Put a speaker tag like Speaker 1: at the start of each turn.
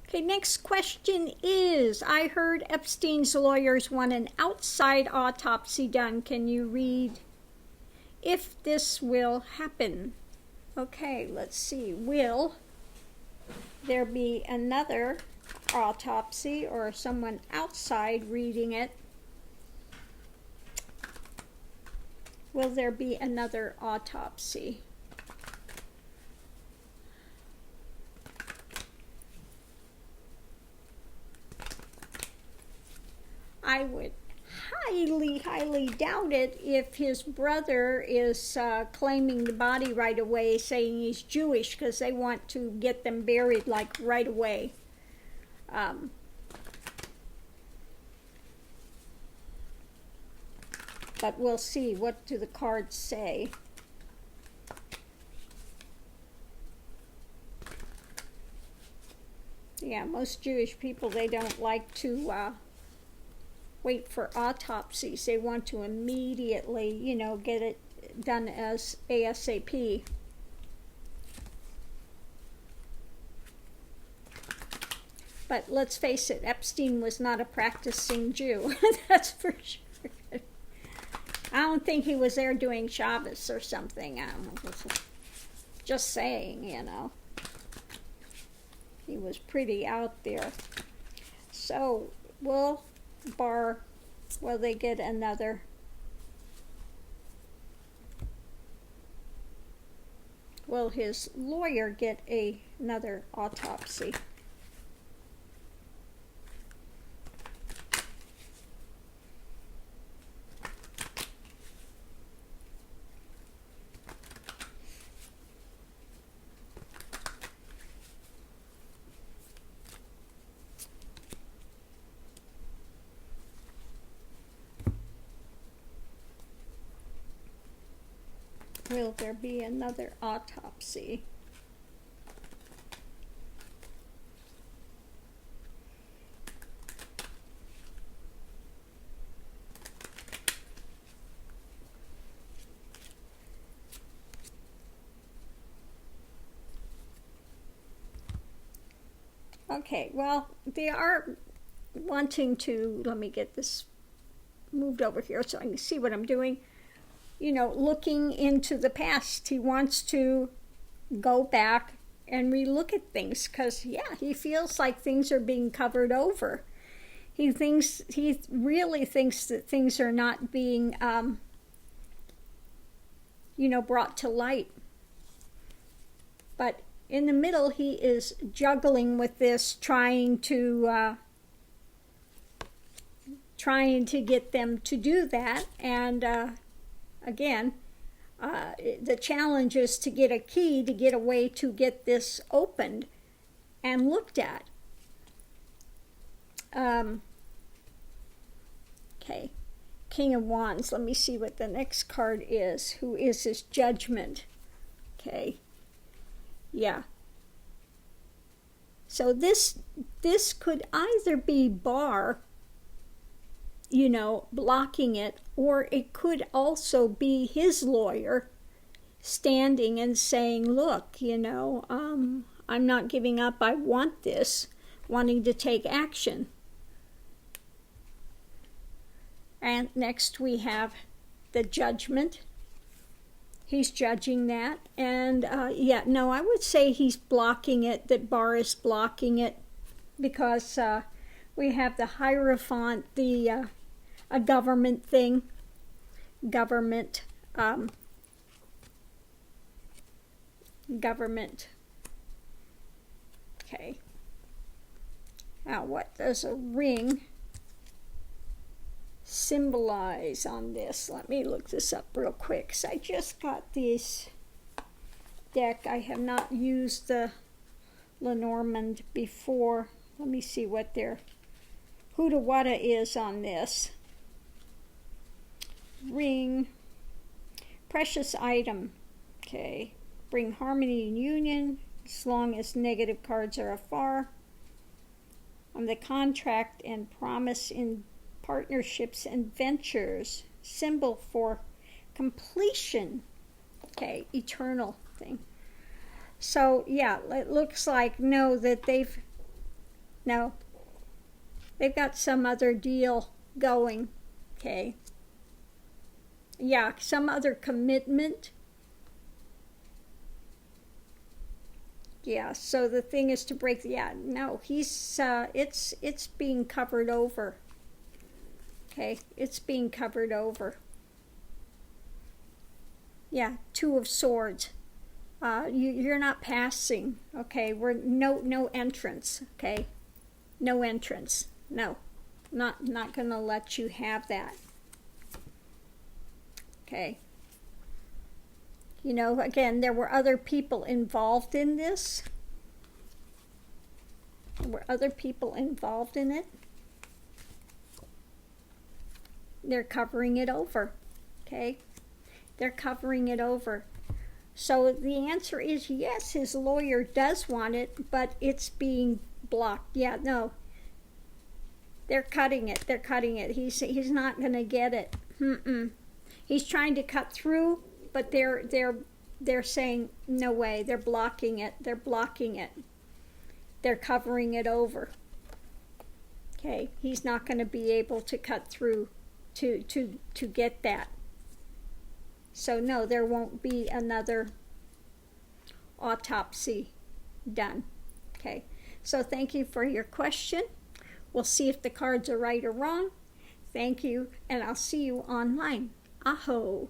Speaker 1: Okay, next question is, I heard Epstein's lawyers want an outside autopsy done. Can you read if this will happen? Okay, let's see. Will there be another autopsy or someone outside reading it? Will there be another autopsy? I would highly doubt it if his brother is claiming the body right away, saying he's Jewish, because they want to get them buried like right away. But we'll see. What do the cards say? Yeah, most Jewish people, they don't like to wait for autopsies. They want to immediately, get it done as ASAP. But let's face it, Epstein was not a practicing Jew. That's for sure. I don't think he was there doing Shabbos or something. Just saying, He was pretty out there. So, will they get another? Will his lawyer get another autopsy? Will there be another autopsy? Okay, well, they are wanting to, let me get this moved over here so I can see what I'm doing. Looking into the past. He wants to go back and relook at things because, he feels like things are being covered over. He really thinks that things are not being, brought to light. But in the middle, he is juggling with this, trying to get them to do that. And again, the challenge is to get a key, to get a way to get this opened and looked at. Okay, King of Wands. Let me see what the next card is. Who is his judgment? Okay, yeah. So this could either be Bar, blocking it, or it could also be his lawyer standing and saying, look, I'm not giving up, I want this, wanting to take action. And next we have the judgment. He's judging that. And I would say he's blocking it, that Bar is blocking it, because we have the Hierophant, a government thing. Government. Okay. Now, what does a ring symbolize on this? Let me look this up real quick, because I just got this deck. I have not used the Lenormand before. Let me see what their Hudawada is on this. Ring. Precious item. Okay. Bring harmony and union as long as negative cards are afar. On the contract and promise in partnerships and ventures. Symbol for completion. Okay. Eternal thing. So, it looks like, that they've No. They've got some other deal going. Okay. Yeah, some other commitment. Yeah, so the thing is to break, yeah, no, he's, it's being covered over. Okay, it's being covered over. Yeah, Two of Swords. You're not passing, okay? We're no entrance, okay? No entrance. No. Not gonna let you have that. Okay. You know, again, there were other people involved in this. There were other people involved in it. They're covering it over. Okay? They're covering it over. So the answer is yes, his lawyer does want it, but it's being blocked. Yeah, no. They're cutting it. They're cutting it. He's not going to get it. He's trying to cut through, but they're saying no way. They're blocking it. They're blocking it. They're covering it over. Okay, he's not going to be able to cut through to get that. So no, there won't be another autopsy done. Okay, so thank you for your question. We'll see if the cards are right or wrong. Thank you, and I'll see you online. Aho.